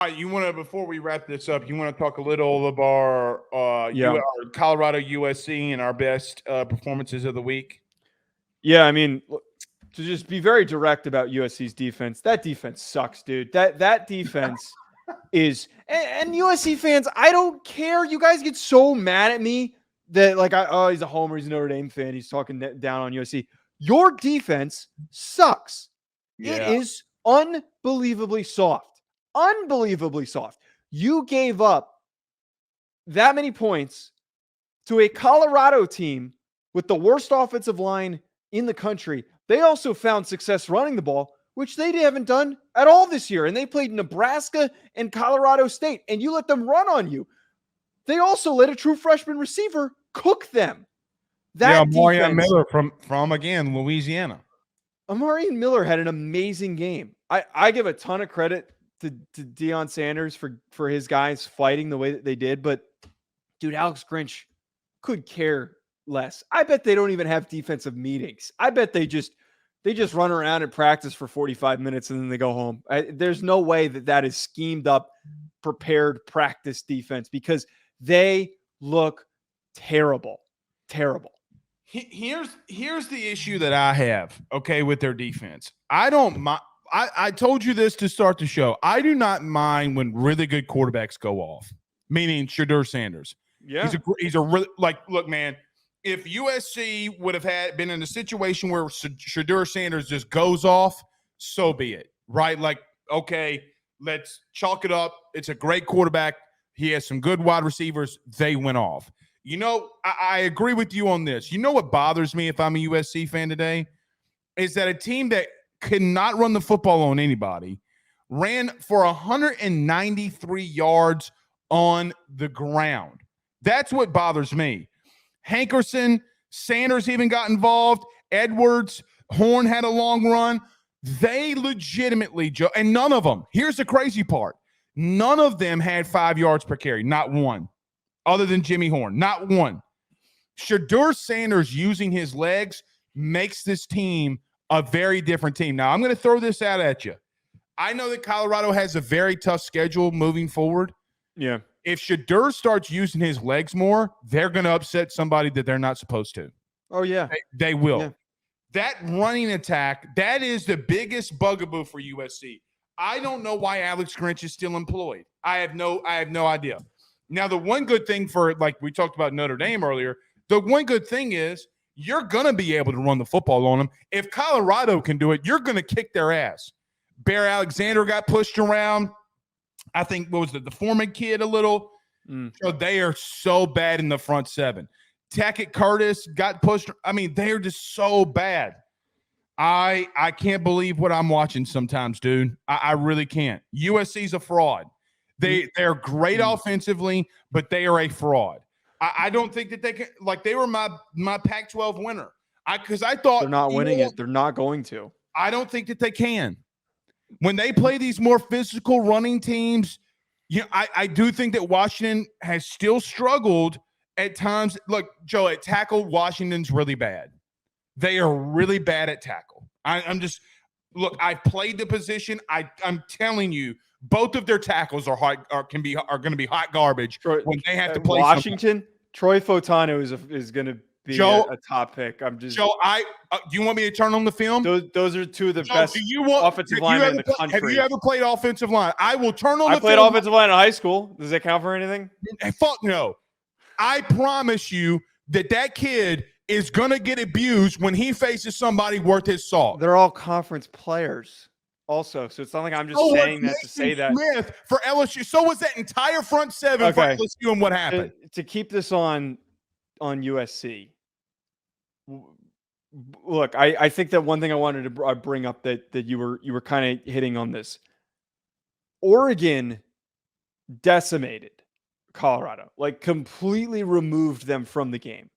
All right, you want to before we wrap this up, you want to talk a little of our Yeah. our Colorado USC and our best performances of the week. Yeah, I mean, to just be very direct about USC's defense, that defense sucks, dude. That defense is and USC fans, I don't care. You guys get so mad at me that like he's a homer, he's a Notre Dame fan, he's talking down on USC. Your defense sucks. It Yeah, is unbelievably soft. Unbelievably soft. You gave up that many points to a Colorado team with the worst offensive line in the country. They also found success running the ball, which they haven't done at all this year. And they played Nebraska and Colorado State, and you let them run on you. They also let a true freshman receiver cook them. That Marion defense, Miller from again Louisiana. Amari Miller had an amazing game. I give a ton of credit to Deion Sanders for his guys fighting the way that they did, but dude, Alex Grinch could care less. I bet they don't even have defensive meetings. I bet they just run around and practice for 45 minutes and then they go home. There's no way that is schemed up, prepared practice defense because they look terrible. Terrible. Here's the issue that I have, okay, with their defense. I don't mind. I told you this to start the show. I do not mind when really good quarterbacks go off, meaning Shedeur Sanders. Yeah. He's a really, like, look, man, if USC would have been in a situation where Shedeur Sanders just goes off, so be it, right? Like, okay, let's chalk it up. It's a great quarterback. He has some good wide receivers. They went off. You know, I agree with you on this. You know what bothers me if I'm a USC fan today is that a team that could not run the football on anybody ran for 193 yards on the ground. That's what bothers me. Hankerson, Sanders even got involved. Edwards, Horn had a long run. They legitimately, and none of them, here's the crazy part, none of them had 5 yards per carry, not one. Other than Jimmy Horn, not one. Shedeur Sanders using his legs makes this team a very different team. Now, I'm going to throw this out at you. I know that Colorado has a very tough schedule moving forward. Yeah. If Shedeur starts using his legs more, they're going to upset somebody that they're not supposed to. Oh, yeah. They will. Yeah. That running attack, that is the biggest bugaboo for USC. I don't know why Alex Grinch is still employed. I have no idea. Now, the one good thing for, like we talked about Notre Dame earlier, the one good thing is you're going to be able to run the football on them. If Colorado can do it, you're going to kick their ass. Bear Alexander got pushed around. I think, what was it, the Foreman kid a little? So they are so bad in the front seven. Tackett Curtis got pushed. I mean, they are just so bad. I can't believe what I'm watching sometimes, dude. I really can't. USC's a fraud. They're great offensively, but they are a fraud. I don't think that they can, like, they were my Pac-12 winner. Because I thought they're not winning it. They're not going to. I don't think that they can. When they play these more physical running teams, I do think that Washington has still struggled at times. Look, Joe, at tackle, Washington's really bad. They are really bad at tackle. I'm just – look, I've played the position. I'm telling you, both of their tackles are going to be hot garbage when they have to play Washington. somebody. Troy Fotano is going to be a top pick. I'm just Joe. Do you want me to turn on the film? Those are two of the best offensive linemen in the country. Have you ever played offensive line? I will turn on. I played offensive line in high school. Does that count for anything? Fuck no. I promise you that kid is going to get abused when he faces somebody worth his salt. They're all conference players. Also, so it's not like I'm just saying that to say that. Smith for LSU. So was that entire front seven for LSU, and what happened? To keep this on USC. Look, I think that one thing I wanted to bring up that you were kind of hitting on this. Oregon decimated Colorado, like completely removed them from the game.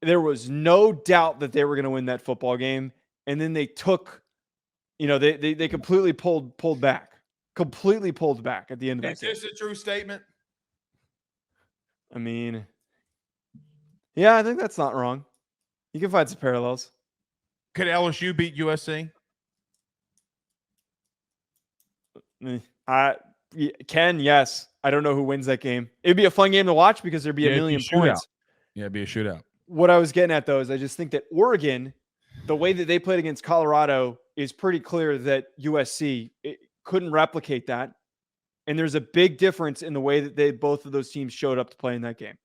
There was no doubt that they were going to win that football game, and then they took. They completely pulled back. Completely pulled back at the end of that game. Is this a true statement? I mean, yeah, I think that's not wrong. You can find some parallels. Could LSU beat USC? Ken, yes. I don't know who wins that game. It'd be a fun game to watch because there'd be a it'd million shootout. points. Yeah, it'd be a shootout. What I was getting at, though, is I just think that Oregon, the way that they played against Colorado is pretty clear that USC couldn't replicate that. And there's a big difference in the way that both of those teams showed up to play in that game.